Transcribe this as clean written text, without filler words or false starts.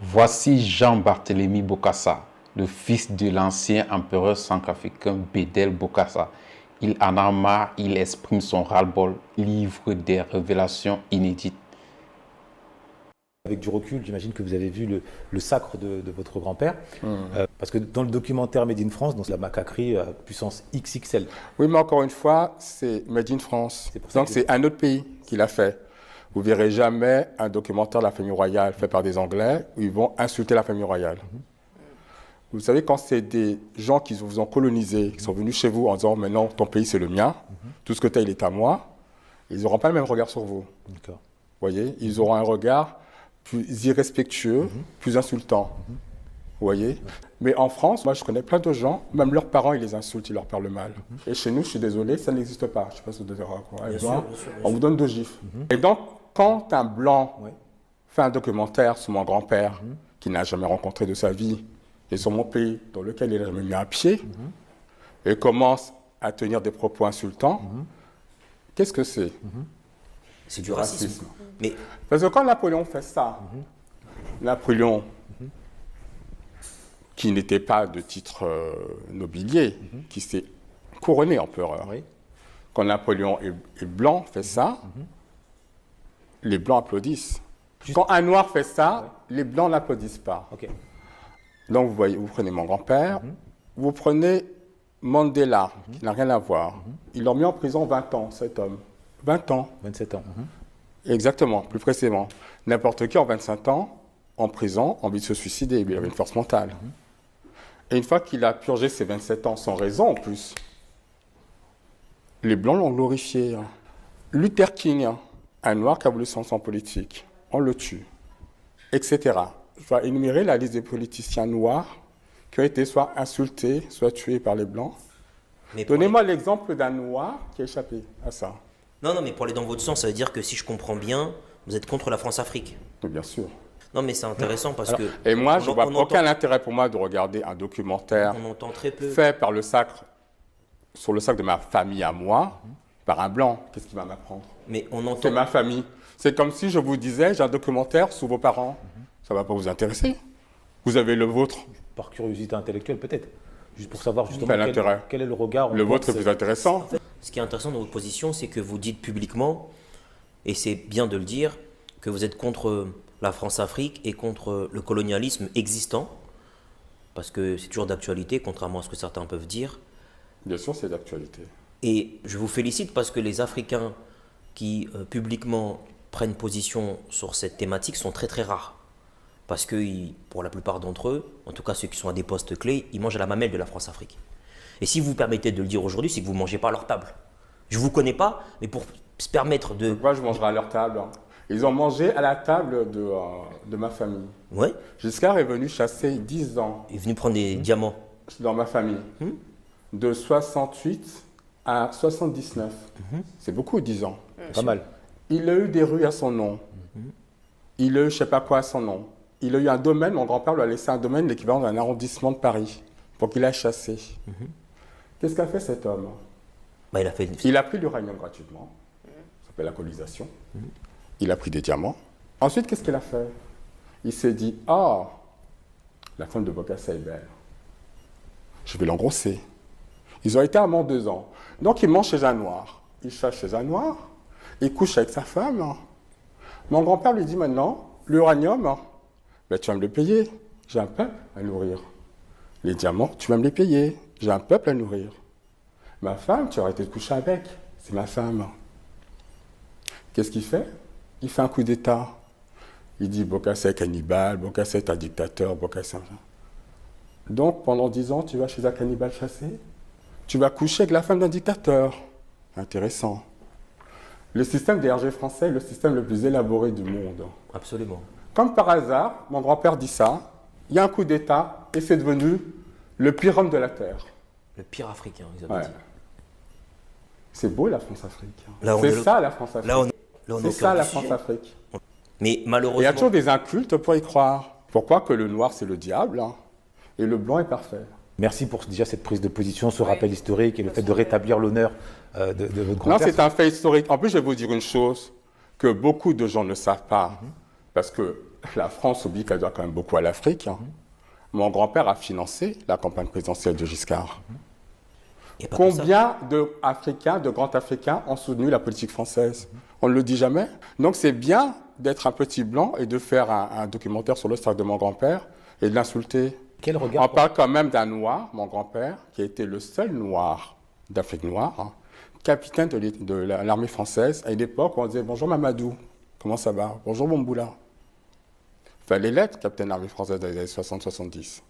Voici Jean-Barthélemy Bokassa, le fils de l'ancien empereur centrafricain Bédel Bokassa. Il en a marre, il exprime son ras-le-bol, livre des révélations inédites. Avec du recul, j'imagine que vous avez vu le sacre de votre grand-père. Parce que dans le documentaire Made in France, dans la macaquerie puissance XXL. Oui, mais encore une fois, c'est Made in France. Donc c'est un autre pays qui l'a fait. Vous ne verrez jamais un documentaire de la famille royale fait par des Anglais où ils vont insulter la famille royale. Vous savez, quand c'est des gens qui vous ont colonisé, qui sont venus chez vous en disant « maintenant, ton pays, c'est le mien, tout ce que tu as, il est à moi », ils n'auront pas le même regard sur vous. Vous voyez, ils auront un regard plus irrespectueux, plus insultant. Vous voyez. Mais en France, moi, je connais plein de gens, même leurs parents, ils les insultent, ils leur parlent mal. Et chez nous, je suis désolé, ça n'existe pas. Je ne sais pas si vous devez raconter. On vous donne 2 gifles. Et donc, quand un blanc fait un documentaire sur mon grand-père, qui n'a jamais rencontré de sa vie, et sur mon pays, dans lequel il n'a jamais mis un pied, et commence à tenir des propos insultants, qu'est-ce que c'est? C'est du racisme. Mais... Parce que quand Napoléon fait ça, Napoléon, qui n'était pas de titre nobilier, qui s'est couronné empereur, quand Napoléon est blanc fait ça, les blancs applaudissent. Quand un noir fait ça, les blancs n'applaudissent pas. Donc vous voyez, vous prenez mon grand-père, vous prenez Mandela, qui n'a rien à voir. Ils l'ont mis en prison 20 ans, cet homme. 20 ans. 27 ans. Exactement, plus précisément. N'importe qui en 25 ans, en prison, a envie de se suicider, il avait une force mentale. Et une fois qu'il a purgé ses 27 ans sans raison en plus, les Blancs l'ont glorifié. Luther King, un noir qui a voulu son sang politique, on le tue, etc. Je vais énumérer la liste des politiciens noirs qui ont été soit insultés, soit tués par les Blancs. Donnez-moi l'exemple d'un noir qui a échappé à ça. Non, mais pour aller dans votre sens, ça veut dire que si je comprends bien, vous êtes contre la France-Afrique. Bien sûr. Non, mais c'est intéressant parce que... Et moi, je ne vois aucun intérêt pour moi de regarder un documentaire fait par le sacre, sur le sacre de ma famille à moi, par un blanc. Qu'est-ce qu'il va m'apprendre? Mais on entend... C'est ma famille. C'est comme si je vous disais, j'ai un documentaire sur vos parents. Ça ne va pas vous intéresser. Vous avez le vôtre. Par curiosité intellectuelle, peut-être. Juste pour savoir justement quel est le regard. Le vôtre est plus intéressant. En fait, ce qui est intéressant dans votre position, c'est que vous dites publiquement, et c'est bien de le dire, que vous êtes contre la France-Afrique et contre le colonialisme existant, parce que c'est toujours d'actualité, contrairement à ce que certains peuvent dire. Bien sûr, c'est d'actualité. Et je vous félicite parce que les Africains qui publiquement prennent position sur cette thématique sont très très rares. Parce que pour la plupart d'entre eux, en tout cas ceux qui sont à des postes clés, ils mangent à la mamelle de la France-Afrique. Et si vous permettez de le dire aujourd'hui, c'est que vous ne mangez pas à leur table. Je ne vous connais pas, mais pour se permettre de... Pourquoi je mangerai à leur table? Ils ont mangé à la table de ma famille. Ouais. Giscard est venu chasser 10 ans. Il est venu prendre des diamants. Dans ma famille. De 68 à 79. C'est beaucoup, 10 ans. Pas mal. Il a eu des rues à son nom. Il a eu je ne sais pas quoi à son nom. Il a eu un domaine, mon grand-père lui a laissé un domaine l'équivalent d'un arrondissement de Paris pour qu'il aille chasser. Qu'est-ce qu'a fait cet homme? Il a pris l'uranium gratuitement. Ça s'appelle la colonisation. Il a pris des diamants. Ensuite, qu'est-ce qu'il a fait? Il s'est dit, ah, la femme de Bokassa est belle. Je vais l'engrosser. Ils ont été amants 2 ans. Donc, il mange chez un noir. Il chasse chez un noir. Il couche avec sa femme. Mon grand-père lui dit maintenant, l'uranium, ben, tu vas me le payer. J'ai un peuple à nourrir. Les diamants, tu vas me les payer. J'ai un peuple à nourrir. Ma femme, tu aurais été coucher avec. C'est ma femme. Qu'est-ce qu'il fait? Il fait un coup d'État. Il dit Bokassa est cannibale, Bokassa est un dictateur, Bokassa. Donc pendant 10 ans, tu vas chez un cannibale chasser? Tu vas coucher avec la femme d'un dictateur. Intéressant. Le système des RG français est le système le plus élaboré du monde. Absolument. Comme par hasard, mon grand-père dit ça, il y a un coup d'État et c'est devenu le pire homme de la Terre. Le pire africain, ils avaient dit. C'est beau la France-Afrique. C'est ça la France-Afrique. C'est ça la France-Afrique. Mais malheureusement... Il y a toujours des incultes pour y croire. Pourquoi que le noir c'est le diable et le blanc est parfait? Merci pour déjà cette prise de position, ce rappel historique et le fait de rétablir l'honneur de votre grand-père. Non, c'est un fait historique. En plus, je vais vous dire une chose que beaucoup de gens ne savent pas. Parce que la France oublie qu'elle doit quand même beaucoup à l'Afrique. Hein. Mon grand-père a financé la campagne présidentielle de Giscard. Et pas que ça. Combien de grands Africains ont soutenu la politique française? On ne le dit jamais. Donc c'est bien d'être un petit blanc et de faire un documentaire sur le sac de mon grand-père et de l'insulter. Quel On regard parle quand même d'un noir, mon grand-père, qui a été le seul noir d'Afrique noire, hein, capitaine de l'armée française, à une époque où on disait « Bonjour Mamadou, comment ça va? Bonjour Bomboula ». Fallait l'être, capitaine de l'armée française dans les années 60-70.